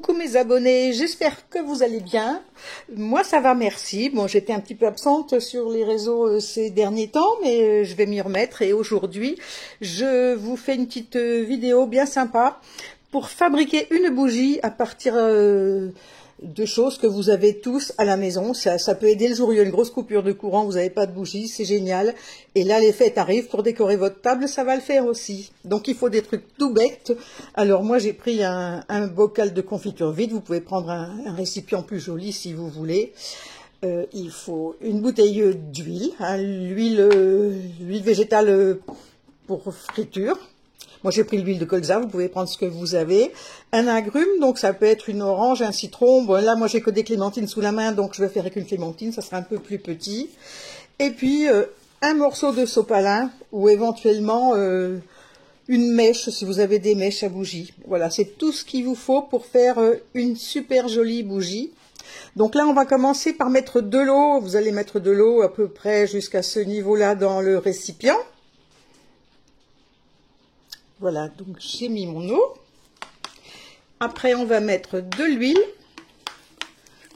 coucou mes abonnés, j'espère que vous allez bien. Moi ça va, merci. Bon, j'étais un petit peu absente sur les réseaux ces derniers temps, mais je vais m'y remettre et aujourd'hui je vous fais une petite vidéo bien sympa pour fabriquer une bougie à partir de choses que vous avez tous à la maison. Ça peut aider le jour où il y a une grosse coupure de courant, vous n'avez pas de bougie, c'est génial. Et là les fêtes arrivent, pour décorer votre table, ça va le faire aussi. Donc il faut des trucs tout bêtes. Alors moi j'ai pris un bocal de confiture vide, vous pouvez prendre un récipient plus joli si vous voulez. Il faut une bouteille d'huile, hein, l'huile végétale pour friture. Moi, j'ai pris l'huile de colza, vous pouvez prendre ce que vous avez. Un agrume, donc ça peut être une orange, un citron. Bon, là, moi, j'ai que des clémentines sous la main, donc je vais faire avec une clémentine, ça sera un peu plus petit. Et puis, un morceau de sopalin ou éventuellement une mèche, si vous avez des mèches à bougie. Voilà, c'est tout ce qu'il vous faut pour faire une super jolie bougie. Donc là, on va commencer par mettre de l'eau. Vous allez mettre de l'eau à peu près jusqu'à ce niveau-là dans le récipient. Voilà, donc j'ai mis mon eau. Après, on va mettre de l'huile.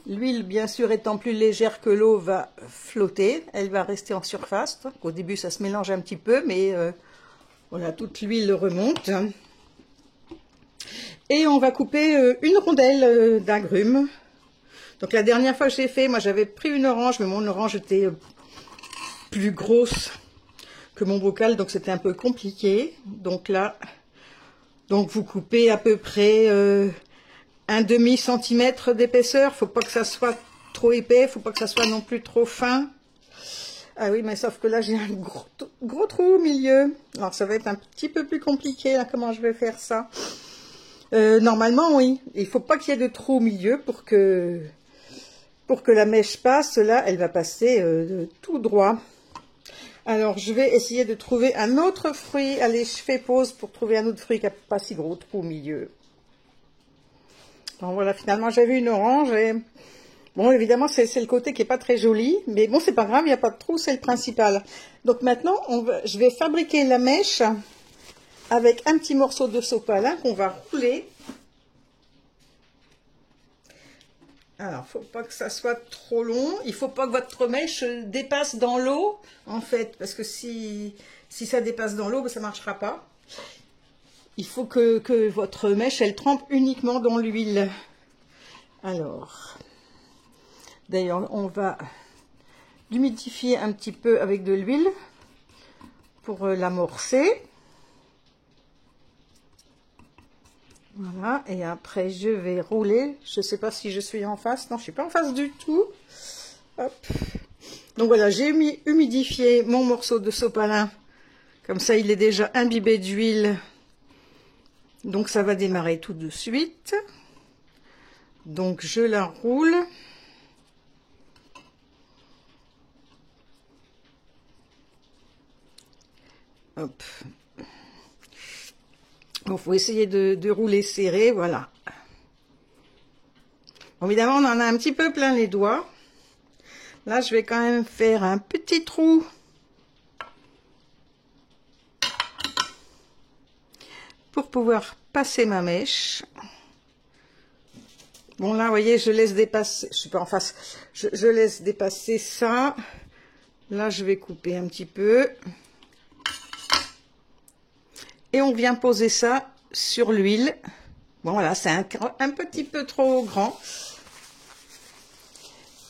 L'huile, bien sûr, étant plus légère que l'eau, va flotter. Elle va rester en surface. Au début, ça se mélange un petit peu, mais voilà, toute l'huile remonte. Et on va couper une rondelle d'agrumes. Donc la dernière fois que j'ai fait, moi j'avais pris une orange, mais mon orange était plus grosse que mon bocal, donc c'était un peu compliqué. Donc là, vous coupez à peu près un demi-centimètre d'épaisseur. Faut pas que ça soit trop épais, faut pas que ça soit non plus trop fin. Ah oui, mais sauf que là j'ai un gros trou au milieu. Alors ça va être un petit peu plus compliqué là, comment je vais faire ça. Normalement oui, il faut pas qu'il y ait de trou au milieu pour que la mèche passe. Là, elle va passer tout droit. Alors, je vais essayer de trouver un autre fruit. Allez, je fais pause pour trouver un autre fruit qui n'a pas si gros trou au milieu. Donc voilà, finalement, j'avais une orange. Et... bon, évidemment, c'est le côté qui n'est pas très joli. Mais bon, c'est pas grave, il n'y a pas de trou, c'est le principal. Donc maintenant, je vais fabriquer la mèche avec un petit morceau de sopalin qu'on va rouler. Alors, faut pas que ça soit trop long. Il faut pas que votre mèche dépasse dans l'eau, en fait, parce que si ça dépasse dans l'eau, ben, ça marchera pas. Il faut que votre mèche, elle trempe uniquement dans l'huile. Alors, d'ailleurs, on va l'humidifier un petit peu avec de l'huile pour l'amorcer. Voilà, et après je vais rouler. Je ne sais pas si je suis en face. Non, je ne suis pas en face du tout. Hop. Donc voilà, j'ai humidifié mon morceau de sopalin. Comme ça, il est déjà imbibé d'huile. Donc ça va démarrer tout de suite. Donc je la roule. Hop. Bon, faut essayer de rouler serré, voilà. Bon, évidemment, on en a un petit peu plein les doigts. Là, je vais quand même faire un petit trou. Pour pouvoir passer ma mèche. Bon, là, vous voyez, je laisse dépasser, je suis pas en face, je laisse dépasser ça. Là, je vais couper un petit peu. Et on vient poser ça sur l'huile. Bon, voilà, c'est un petit peu trop grand.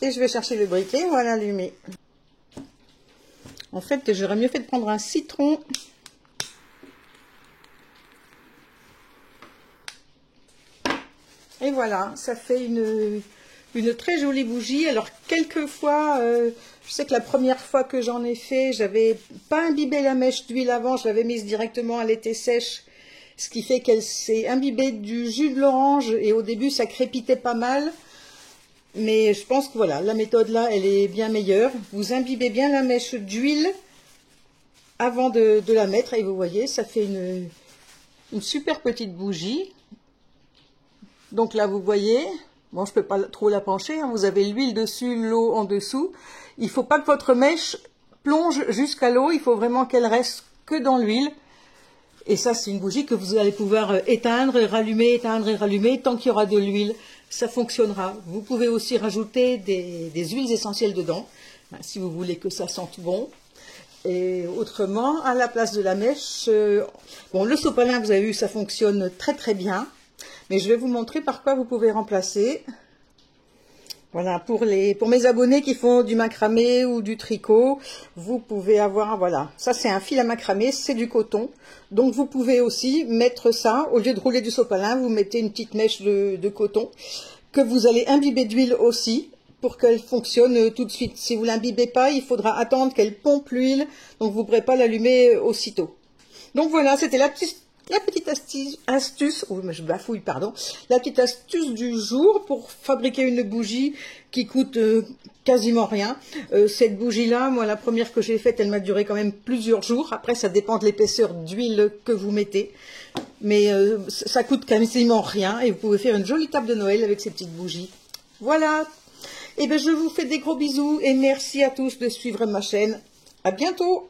Et je vais chercher le briquet, on va l'allumer. En fait, j'aurais mieux fait de prendre un citron. Et voilà, ça fait une très jolie bougie. Alors, quelquefois, je sais que la première fois que j'en ai fait, j'avais pas imbibé la mèche d'huile avant, je l'avais mise directement, elle était sèche, ce qui fait qu'elle s'est imbibée du jus de l'orange et au début, ça crépitait pas mal. Mais je pense que voilà, la méthode là, elle est bien meilleure. Vous imbibez bien la mèche d'huile avant de la mettre et vous voyez, ça fait une super petite bougie. Donc là, vous voyez... bon, je peux pas trop la pencher, hein. Vous avez l'huile dessus, l'eau en dessous. Il faut pas que votre mèche plonge jusqu'à l'eau. Il faut vraiment qu'elle reste que dans l'huile. Et ça, c'est une bougie que vous allez pouvoir éteindre et rallumer, tant qu'il y aura de l'huile, ça fonctionnera. Vous pouvez aussi rajouter des huiles essentielles dedans, si vous voulez que ça sente bon. Et autrement, à la place de la mèche, bon, le sopalin, vous avez vu, ça fonctionne très très bien. Mais je vais vous montrer par quoi vous pouvez remplacer. Voilà, pour mes abonnés qui font du macramé ou du tricot, vous pouvez avoir, voilà, ça c'est un fil à macramé, c'est du coton. Donc vous pouvez aussi mettre ça, au lieu de rouler du sopalin, vous mettez une petite mèche de coton que vous allez imbiber d'huile aussi pour qu'elle fonctionne tout de suite. Si vous l'imbibez pas, il faudra attendre qu'elle pompe l'huile, donc vous ne pourrez pas l'allumer aussitôt. Donc voilà, c'était la petite astuce, oh, mais je bafouille, pardon, la petite astuce du jour pour fabriquer une bougie qui coûte quasiment rien. Cette bougie-là, moi, la première que j'ai faite, elle m'a duré quand même plusieurs jours. Après, ça dépend de l'épaisseur d'huile que vous mettez. Mais ça coûte quasiment rien et vous pouvez faire une jolie table de Noël avec ces petites bougies. Voilà. Et bien, je vous fais des gros bisous et merci à tous de suivre ma chaîne. À bientôt.